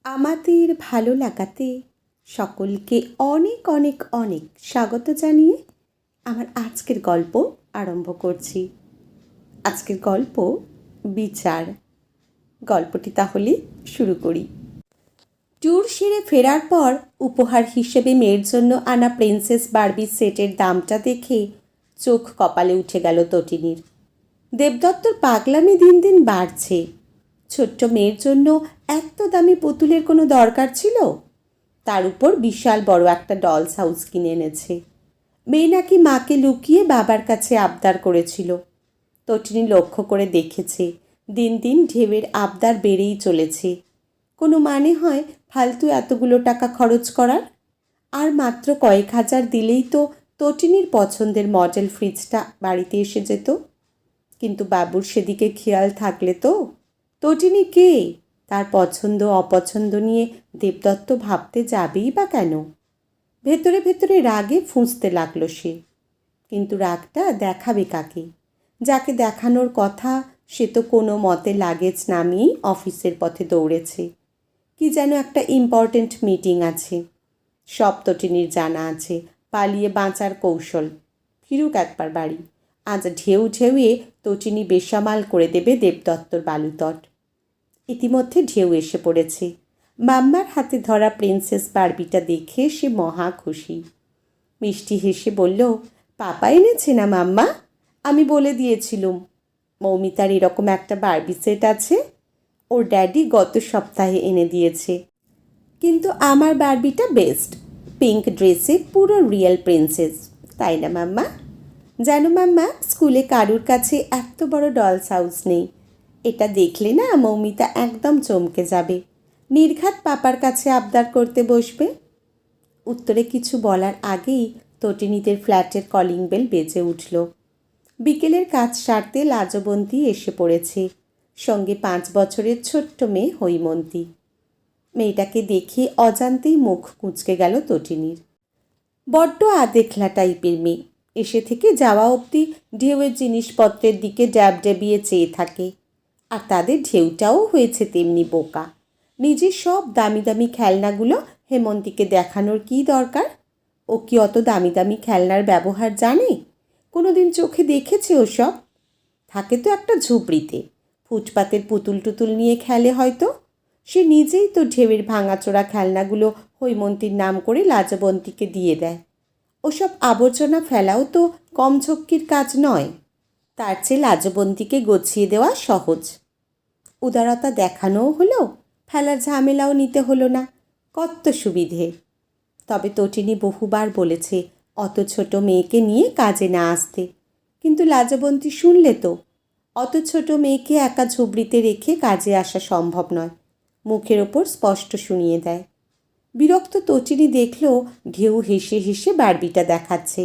আমাদের ভালো লাগাতে সকলকে অনেক অনেক অনেক স্বাগত জানিয়ে আমার আজকের গল্প আরম্ভ করছি। আজকের গল্প বিচার। গল্পটি তাহলে শুরু করি। ট্যুর সেরে ফেরার পর উপহার হিসেবে মেয়ের জন্য আনা প্রিন্সেস বার্বি সেটের দামটা দেখে চোখ কপালে উঠে গেল তটিনীর। দেবদত্তর পাগলামি দিন দিন বাড়ছে। ছোট্ট মেয়ের জন্য এত দামি পুতুলের কোনো দরকার ছিল? তার উপর বিশাল বড় একটা ডলস হাউস কিনে এনেছে। মেয়ে নাকি মাকে লুকিয়ে বাবার কাছে আবদার করেছিল। তটিনী লক্ষ্য করে দেখেছে দিন দিন ঢেউয়ের আবদার বেড়েই চলেছে। কোনো মানে হয় ফালতু এতগুলো টাকা খরচ করার? আর মাত্র কয়েক হাজার দিলেই তো তটিনীর পছন্দের মডেল ফ্রিজটা বাড়িতে এসে যেত। কিন্তু বাবুর সেদিকে খেয়াল থাকলে তো? তটিনী কে? তার পছন্দ অপছন্দ নিয়ে দেবদত্ত ভাবতে যাবেই বা কেন? ভেতরে ভেতরে রাগে ফুঁসতে লাগলো সে। কিন্তু রাগটা দেখাবে কাকে? যাকে দেখানোর কথা সে তো কোনো মতে লাগেজ নামিয়েই অফিসের পথে দৌড়েছে। কি যেন একটা ইম্পর্ট্যান্ট মিটিং আছে। সব তটিনীর জানা আছে পালিয়ে বাঁচার কৌশল। ফিরুক একবার বাড়ি। আজ ঢেউ ঢেউয়ে তটিনী বেসামাল করে দেবে দেবদত্তর বালুতট। ইতিমধ্যে ঢেউ এসে পড়েছে। মাম্মার হাতে ধরা প্রিন্সেস বার্বিটা দেখে সে মহা খুশি। মিষ্টি হেসে বলল, পাপা এনেছে না মাম্মা? আমি বলে দিয়েছিলুম মৌমিতার এরকম একটা বার্বি সেট আছে। ওর ড্যাডি গত সপ্তাহে এনে দিয়েছে। কিন্তু আমার বার্বিটা বেস্ট। পিঙ্ক ড্রেসে পুরো রিয়েল প্রিন্সেস, তাই না মাম্মা? জানো মাম্মা, স্কুলে কারুর কাছে এত বড় ডলস হাউস নেই। এটা দেখলে না মৌমিতা একদম চমকে যাবে। নির্ঘাত পাপার কাছে আবদার করতে বসবে। উত্তরে কিছু বলার আগেই তটিনীদের ফ্ল্যাটের কলিং বেল বেজে উঠল। বিকেলের কাজ সারতে লাজবন্তী এসে পড়েছে, সঙ্গে 5 বছরের ছোট্ট মেয়ে হৈমন্তী। মেয়েটাকে দেখে অজান্তেই মুখ কুঁচকে গেল তটিনীর। বড্ড আদেখলা টাইপের মেয়ে। এসে থেকে যাওয়া অবধি ঢেউয়ের জিনিসপত্রের দিকে ড্যাব ডেবিয়ে চেয়ে থাকে। আর তাদের ঢেউটাও হয়েছে তেমনি বোকা। নিজের সব দামি দামি খেলনাগুলো হেমন্তীকে দেখানোর কী দরকার? ও কি অত দামি দামি খেলনার ব্যবহার জানে? কোনো দিন চোখে দেখেছে ওসব? থাকে তো একটা ঝুপড়িতে, ফুটপাতের পুতুল টুতুল নিয়ে খেলে হয়তো। সে নিজেই তো ঢেউয়ের ভাঙাচোরা খেলনাগুলো হৈমন্তীর নাম করে লাজবন্তীকে দিয়ে দেয়। ওসব আবর্জনা ফেলাও তো কম ঝক্কির কাজ নয়। তার চেয়ে লাজবন্তীকে গছিয়ে দেওয়া সহজ। উদারতা দেখানোও হলো, ফেলার ঝামেলাও নিতে হলো না। কত সুবিধে! তবে তটিনী বহুবার বলেছে অত ছোট মেয়েকে নিয়ে কাজে না আসতে। কিন্তু লাজবন্তী শুনলে তো? অত ছোট মেয়েকে একা ঝুবড়িতে রেখে কাজে আসা সম্ভব নয়। মুখের ওপর স্পষ্ট শুনিয়ে দেয়। বিরক্ত তটিনী দেখল ঢেউ হেসে হেসে বার্বিটা দেখাচ্ছে,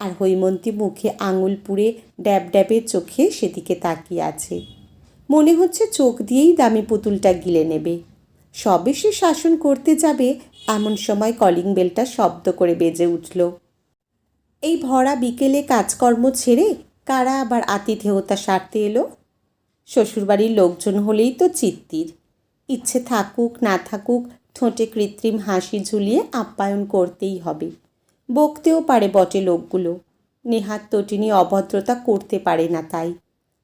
আর হৈমন্তী মুখে আঙুল পুড়ে ড্যাব ড্যাবের চোখে সেদিকে তাকিয়ে আছে। মনে হচ্ছে চোখ দিয়েই দামি পুতুলটা গিলে নেবে। সবে সে শাসন করতে যাবে এমন সময় কলিং বেলটা শব্দ করে বেজে উঠল। এই ভরা বিকেলে কাজকর্ম ছেড়ে কারা আবার আতিথেয়তা সারতে এলো? শ্বশুরবাড়ির লোকজন হলেই তো চিত্তির। ইচ্ছে থাকুক না থাকুক ঠোঁটে কৃত্রিম হাসি ঝুলিয়ে আপ্যায়ন করতেই হবে। বকতেও পারে বটে লোকগুলো। নেহাত তটিনী অভদ্রতা করতে পারে না, তাই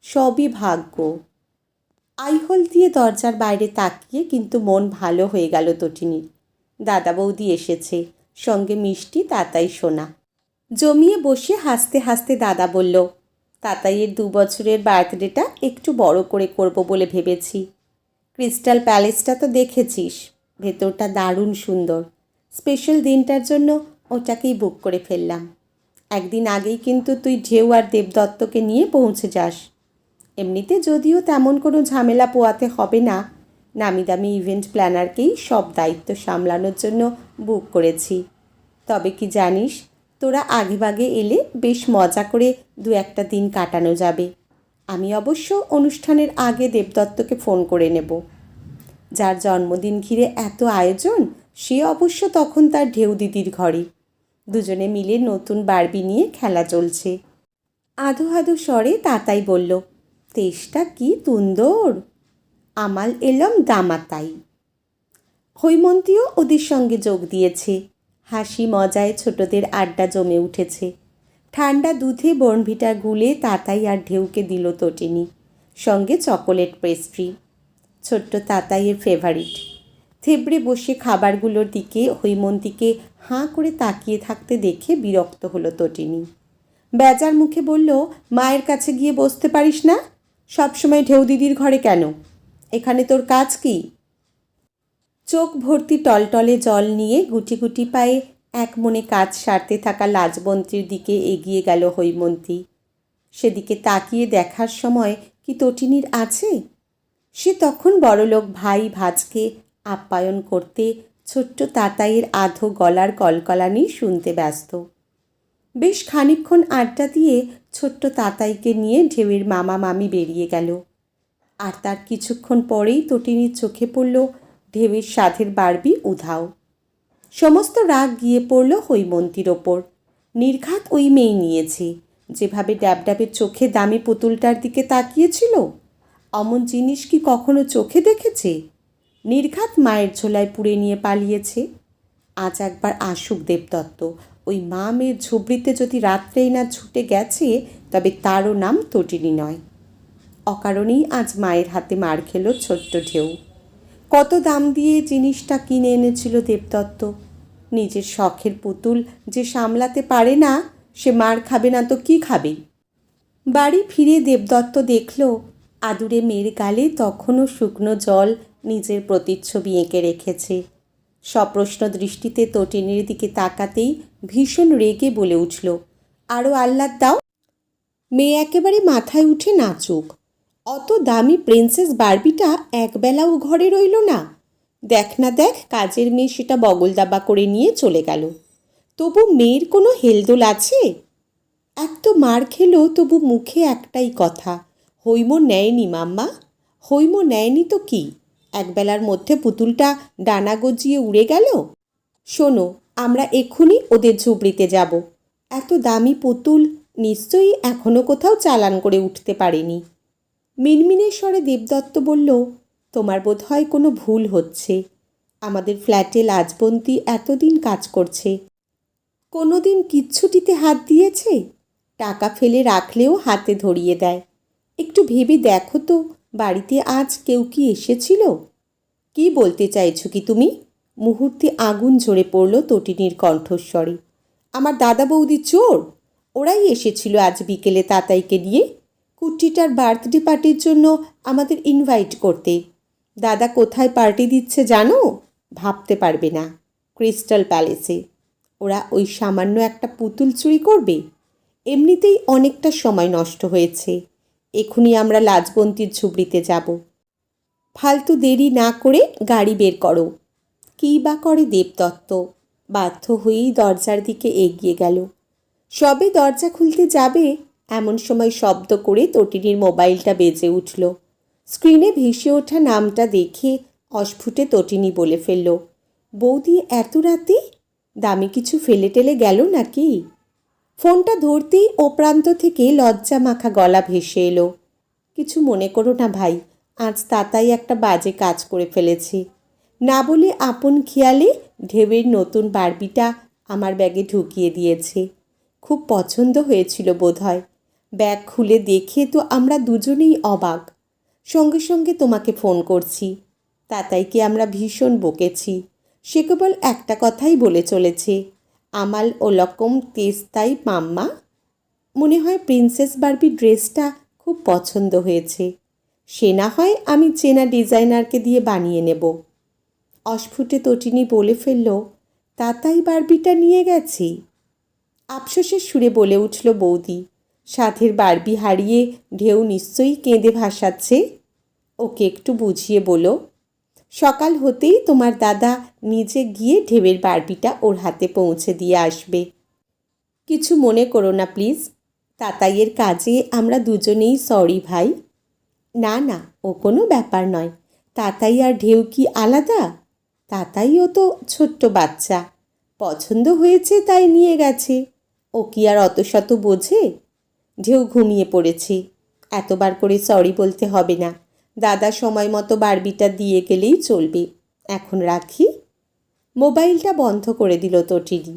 সবই ভাগ্য। আইহোল দিয়ে দরজার বাইরে তাকিয়ে কিন্তু মন ভালো হয়ে গেল তটিনীর। দাদা বৌদি এসেছে, সঙ্গে মিষ্টি তাতাই সোনা। জমিয়ে বসে হাসতে হাসতে দাদা বলল, তাতাইয়ের 2 বছরের বার্থডেটা একটু বড় করে করব বলে ভেবেছি। ক্রিস্টাল প্যালেসটা তো দেখেছিস, ভেতরটা দারুণ সুন্দর। স্পেশাল দিনটার জন্য ওটাকেই বুক করে ফেললাম। একদিন আগেই কিন্তু তুই ঢেউ আর দেবদত্তকে নিয়ে পৌঁছে যাস। এমনিতে যদিও তেমন কোনো ঝামেলা পোয়াতে হবে না, নামি দামি ইভেন্ট প্ল্যানারকেই সব দায়িত্ব সামলানোর জন্য বুক করেছি। তবে কি জানিস, তোরা আগেভাগে এলে বেশ মজা করে 2-1টা দিন কাটানো যাবে। আমি অবশ্য অনুষ্ঠানের আগে দেবদত্তকে ফোন করে নেব। যার জন্মদিন ঘিরে এত আয়োজন সে অবশ্য তখন তার ঢেউ দিদির ঘরে। দুজনে মিলে নতুন বার্বি নিয়ে খেলা চলছে। আধো আধো স্বরে তাতাই বলল, তেষ্টা কি তুন্দর। আমাল এলম দামাতাই। হৈমন্তীও ওদের সঙ্গে যোগ দিয়েছে। হাসি মজায় ছোটদের আড্ডা জমে উঠেছে। ঠান্ডা দুধে বর্নভিটা গুলে তাতাই আর ঢেউকে দিল তটিনী, সঙ্গে চকোলেট পেস্ট্রি, ছোট্ট তাতাইয়ের ফেভারিট। থেবড়ে বসে খাবারগুলোর দিকে হৈমন্তীকে হাঁ করে তাকিয়ে থাকতে দেখে বিরক্ত হলো তটিনী। বেজার মুখে বলল, মায়ের কাছে গিয়ে বসতে পারিস না? সবসময় ঢেউ দিদির ঘরে কেন? এখানে তোর কাজ কি? চোখ ভর্তি টলটলে জল নিয়ে গুটি গুটি পায়ে এক মনে কাজ সারতে থাকা লাজবন্তীর দিকে এগিয়ে গেল হৈমন্তী। সেদিকে তাকিয়ে দেখার সময় কি তটিনীর আছে? সে তখন বড়লোক ভাই ভাজকে আপ্যায়ন করতে ছোট্ট তাতাইয়ের আধো গলার কলকলানি শুনতে ব্যস্ত। বেশ খানিকক্ষণ আড্ডা দিয়ে ছোট্ট তাতাইকে নিয়ে ঢেউয়ের মামা মামি বেরিয়ে গেল। আর তার কিছুক্ষণ পরেই তটিনীর চোখে পড়ল ঢেউয়ের সাধের বারবি উধাও। সমস্ত রাগ গিয়ে পড়ল হৈমন্তীর ওপর। নির্ঘাত ওই মেয়ে নিয়েছে, যেভাবে ড্যাবড্যাবের চোখে দামি পুতুলটার দিকে তাকিয়েছিল। অমন জিনিস কি কখনো চোখে দেখেছে? নির্ঘাত মায়ের ঝোলায় পুড়ে নিয়ে পালিয়েছে। আজ একবার আসুক দেবদত্ত। ওই মা মেয়ের ঝুবড়িতে যদি রাত্রেই না ছুটে গেছে, তবে তারও নাম তটিনী নয়। অকারণেই আজ মায়ের হাতে মার খেল ছোট্ট ঢেউ। কত দাম দিয়ে জিনিসটা কিনে এনেছিল দেবদত্ত। নিজের শখের পুতুল যে সামলাতে পারে না, সে মার খাবে না তো কি খাবে? বাড়ি ফিরে দেবদত্ত দেখল আদুরে মেয়ের গালে তখনও শুকনো জল নিজের প্রতিচ্ছবি এঁকে রেখেছে। সপ্রশ্ন দৃষ্টিতে তটিনীর দিকে তাকাতেই ভীষণ রেগে বলে উঠল, আরও আহ্লাদ দাও। মেয়ে একেবারে মাথায় উঠে নাচুক। অত দামি প্রিন্সেস বারবিটা একবেলাও ঘরে রইল না। দেখ না দেখ, কাজের মেয়ে সেটা বগল দাবা করে নিয়ে চলে গেল। তবু মেয়ের কোনো হেলদোল আছে? এক তো মার খেলো, তবু মুখে একটাই কথা, হৈম নেয়নি মাম্মা, হৈম নেয়নি তো কি? একবেলার মধ্যে পুতুলটা ডানা গজিয়ে উড়ে গেল। শোনো, আমরা এক্ষুনি ওদের ঝুবড়িতে যাব। এত দামি পুতুল নিশ্চয়ই এখনও কোথাও চালান করে উঠতে পারেনি। মিনমিনে স্বরে দেবদত্ত বলল, তোমার বোধ হয় কোনো ভুল হচ্ছে। আমাদের ফ্ল্যাটে লাজবন্তী এতদিন কাজ করছে, কোনো দিন কিচ্ছুটিতে হাত দিয়েছে? টাকা ফেলে রাখলেও হাতে ধরিয়ে দেয়। একটু ভেবে দেখো তো, বাড়িতে আজ কেউ কি এসেছিল? কি বলতে চাইছো কি তুমি? মুহূর্তে আগুন ঝরে পড়ল তটিনীর কণ্ঠস্বরে। আমার দাদা বৌদি চোর? ওরাই এসেছিল আজ বিকেলে তাতাইকে নিয়ে কুট্টিটার বার্থডে পার্টির জন্য আমাদের ইনভাইট করতে। দাদা কোথায় পার্টি দিচ্ছে জানো? ভাবতে পারবে না, ক্রিস্টাল প্যালেসে। ওরা ওই সামান্য একটা পুতুল চুরি করবে? এমনিতেই অনেকটা সময় নষ্ট হয়েছে। এখনই আমরা লাজবন্তীর ঝুবড়িতে যাব। ফালতু দেরি না করে গাড়ি বের করো। কী বা করে দেবদত্ত? বাধ্য হয়েই দরজার দিকে এগিয়ে গেল। সবে দরজা খুলতে যাবে এমন সময় শব্দ করে তটিনীর মোবাইলটা বেজে উঠল। স্ক্রিনে ভেসে ওঠা নামটা দেখে অস্ফুটে তটিনী বলে ফেলল, বৌদি এত রাতে? দামি কিছু ফেলে টেলে গেল নাকি? ফোনটা ধরতেই ও প্রান্ত থেকে লজ্জা মাখা গলা ভেসে এলো, কিছু মনে করো না ভাই, আজ তাতাই একটা বাজে কাজ করে ফেলেছে। না বলে আপন খেয়ালে ঢেউয়ের নতুন বারবিটা আমার ব্যাগে ঢুকিয়ে দিয়েছে। খুব পছন্দ হয়েছিল বোধহয়। ব্যাগ খুলে দেখে তো আমরা দুজনেই অবাক। সঙ্গে সঙ্গে তোমাকে ফোন করছি। তাতাইকে আমরা ভীষণ বকেছি। সে কেবল একটা কথাই বলে চলেছে, আমাল ওরকম তেস্তাই মাম্মা। মনে হয় প্রিন্সেস বারবি ড্রেসটা খুব পছন্দ হয়েছে। সে না হয় আমি চেনা ডিজাইনারকে দিয়ে বানিয়ে নেব। অস্ফুটে তটিনী বলে ফেলল, তাতাই বারবিটা নিয়ে গেছি। আফসোসের সুরে বলে উঠল বৌদি, সাধের বারবি হারিয়ে ঢেউ নিশ্চয়ই কেঁদে ভাসাচ্ছে। ওকে একটু বুঝিয়ে বলো। সকাল হতেই তোমার দাদা নিজে গিয়ে ঢেউয়ের বারবিটা ওর হাতে পৌঁছে দিয়ে আসবে। কিছু মনে করো না প্লিজ। তাতাইয়ের কাজে আমরা দুজনেই সরি ভাই। না না, ও কোনো ব্যাপার নয়। তাতাই আর ঢেউ কি আলাদা? তাতাইও তো ছোট্ট বাচ্চা, পছন্দ হয়েছে তাই নিয়ে গেছে। ও কি আর অত শত বোঝে? ঢেউ ঘুমিয়ে পড়েছে, এতবার করে সরি বলতে হবে না। দাদা সময় মতো বারবিটা দিয়ে গেলেই চলবে। এখন রাখি। মোবাইলটা বন্ধ করে দিল তটিনী।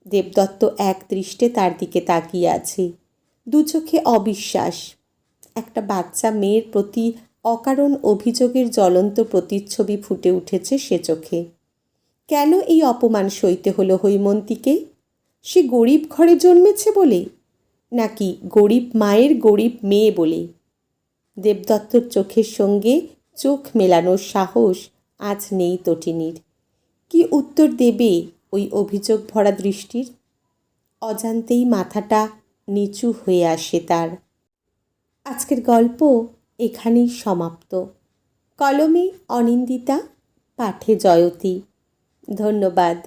দেবদত্ত এক দৃষ্টে তার দিকে তাকিয়ে আছে, দু চোখে অবিশ্বাস। একটা বাচ্চা মেয়ের প্রতি অকারণ অভিযোগের জ্বলন্ত প্রতিচ্ছবি ফুটে উঠেছে সে চোখে। কেন এই অপমান সইতে হলো হৈমন্তীকে? সে গরিব ঘরে জন্মেছে বলে, নাকি গরিব মায়ের গরিব মেয়ে বলে? দেবদত্তর চোখের সঙ্গে চোখ মেলানোর সাহস আজ নেই তটিনীর। কি উত্তর দেবে ওই অভিযোগ ভরা দৃষ্টির? অজান্তেই মাথাটা নিচু হয়ে আসে তার। আজকের গল্প এখানেই সমাপ্ত। কলমে অনিন্দিতা, পাঠে জয়তী। ধন্যবাদ।